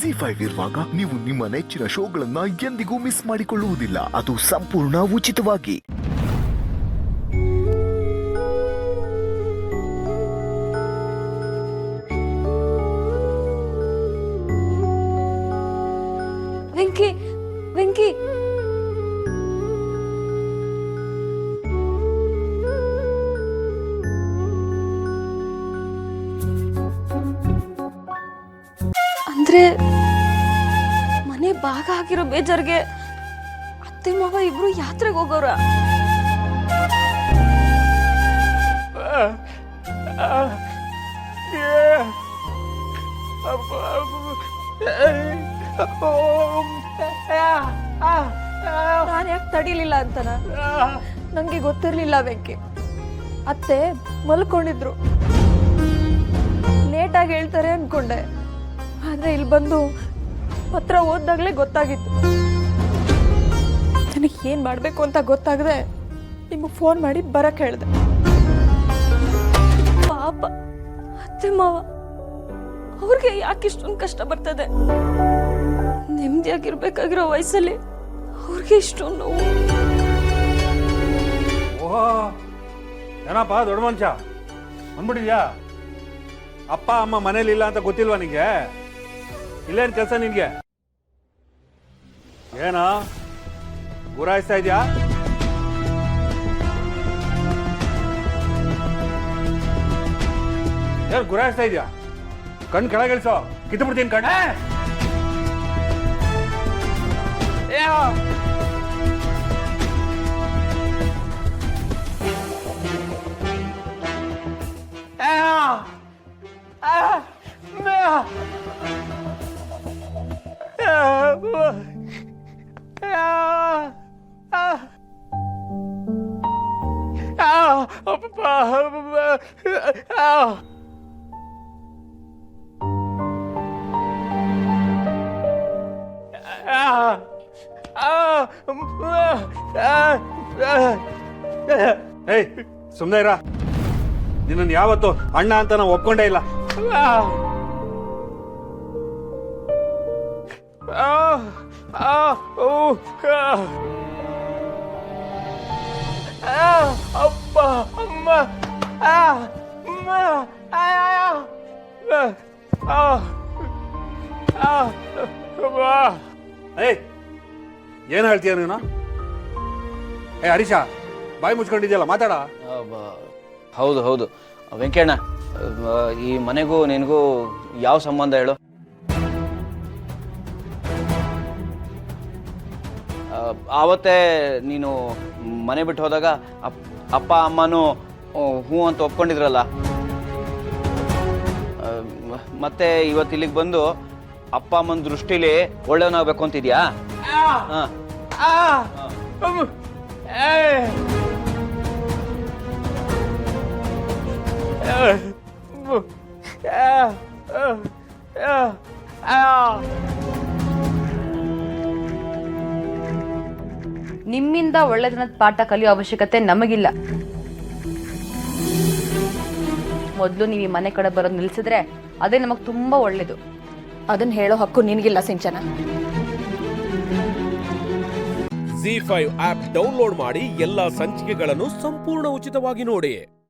ಜಿ5 ಇರುವಾಗ ನೀವು ನಿಮ್ಮ ನೆಚ್ಚಿನ ಶೋಗಳನ್ನ ಎಂದಿಗೂ ಮಿಸ್ ಮಾಡಿಕೊಳ್ಳುವುದಿಲ್ಲ. ಅದು ಸಂಪೂರ್ಣ ಉಚಿತವಾಗಿ. ವೆಂಕಿ ವೆಂಕಿ ಅಂದ್ರೆ ಮನೆ ಭಾಗ ಆಗಿರೋ ಬೇಜಾರ್ಗೆ ಅತ್ತೆ ಮಾವ ಇಬ್ರು ಯಾತ್ರೆಗೆ ಹೋಗೋರ. ನಾನು ಯಾಕೆ ತಡಿಲಿಲ್ಲ ಅಂತನ ನಂಗೆ ಗೊತ್ತಿರ್ಲಿಲ್ಲ ವೆಂಕಿ. ಅತ್ತೆ ಮಲ್ಕೊಂಡಿದ್ರು, ಲೇಟಾಗಿ ಹೇಳ್ತಾರೆ ಅನ್ಕೊಂಡೆ. ಆದ್ರೆ ಇಲ್ಲಿ ಬಂದು ಪತ್ರ ಓದ್ದಾಗ್ಲೇ ಗೊತ್ತಾಗಿತ್ತು. ನನಗೆ ಏನ್ ಮಾಡ್ಬೇಕು ಅಂತ ಗೊತ್ತಾಗದೆ ನಿಮಗೆ ಫೋನ್ ಮಾಡಿ ಬರಕ್ ಹೇಳ್ದೆ. ಪಾಪ ಅತ್ತೆ ಮಾವ, ಅವ್ರಿಗೆ ಯಾಕೆ ಇಷ್ಟೊಂದು ಕಷ್ಟ ಬರ್ತದೆ? ನೆಮ್ಮದಿಯಾಗಿರ್ಬೇಕಾಗಿರೋ ವಯಸ್ಸಲ್ಲಿ ಅವ್ರಿಗೆ ಇಷ್ಟೊಂದು ನೋವು. ಓಹೋ, ಏನಪ್ಪ ದೊಡ್ಡ ಮನುಷ್ಯ ಬಂದ್ಬಿಟ್ಟಿದ್ಯಾ? ಅಪ್ಪ ಅಮ್ಮ ಮನೇಲಿ ಇಲ್ಲ ಅಂತ ಗೊತ್ತಿಲ್ವಾ ನಿಂಗೆ? ಇಲ್ಲೇನ್ ಕೆಲಸ ನಿನ್ಗೆ? ಏನ ಗುರಾಯಿಸ್ತಾ ಇದ್ಯಾ? ಏನ್ ಗುರಾಯಿಸ್ತಾ ಇದ್ಯಾ? ಕಣ್ ಕೆಳಗಿಳಿಸೋ, ಕಿತ್ತು ಬಿಡ್ತೀನಿ ಕಣ್ಣ. ಏಯ್ ಸುಮ್ಮನೆ ಇರ. ನಿನ್ನನ್ನು ಯಾವತ್ತು ಅಣ್ಣ ಅಂತ ನಾವು ಒಪ್ಕೊಂಡೇ ಇಲ್ಲ. ಅಪ್ಪ ಅಮ್ಮ ಏಯ್ ಏನ್ ಹೇಳ್ತೀಯ ನೀನು? ಏ ಹರೀಶ, ಬಾಯಿ ಮುಚ್ಕೊಂಡಿದ್ಯಲ್ಲ, ಮಾತಾಡ. ಹೌದು ಹೌದು ವೆಂಕಣ್ಣ, ಈ ಮನೆಗೂ ನಿನಗೂ ಯಾವ ಸಂಬಂಧ ಹೇಳು? ಆವತ್ತೇ ನೀನು ಮನೆ ಬಿಟ್ಟು ಹೋದಾಗ ಅಪ್ಪ ಅಮ್ಮನೂ ಹ್ಞೂ ಅಂತ ಒಪ್ಕೊಂಡಿದ್ರಲ್ಲ. ಮತ್ತೆ ಇವತ್ತು ಇಲ್ಲಿಗೆ ಬಂದು ಅಪ್ಪ ಅಮ್ಮನ ದೃಷ್ಟಿಲಿ ಒಳ್ಳೆಯವನಾಗಬೇಕು ಅಂತಿದ್ಯಾ? ನಿಮ್ಮಿಂದ ಒಳ್ಳೆದನ್ನ ಪಾಠ ಕಲಿಯೋ ಅವಶ್ಯಕತೆ ನಮಗಿಲ್ಲ. ಮೊದಲು ನೀವು ಈ ಮನೆ ಕಡೆ ಬರೋದು ನಿಲ್ಸಿದ್ರೆ ಅದೇ ನಮಗ್ ತುಂಬಾ ಒಳ್ಳೇದು. ಅದನ್ನ ಹೇಳೋ ಹಕ್ಕು ನಿನಗಿಲ್ಲ ಸಿಂಚನ. ಜಿ5 ಆಪ್ ಡೌನ್ಲೋಡ್ ಮಾಡಿ ಎಲ್ಲಾ ಸಂಚಿಕೆಗಳನ್ನು ಸಂಪೂರ್ಣ ಉಚಿತವಾಗಿ ನೋಡಿ.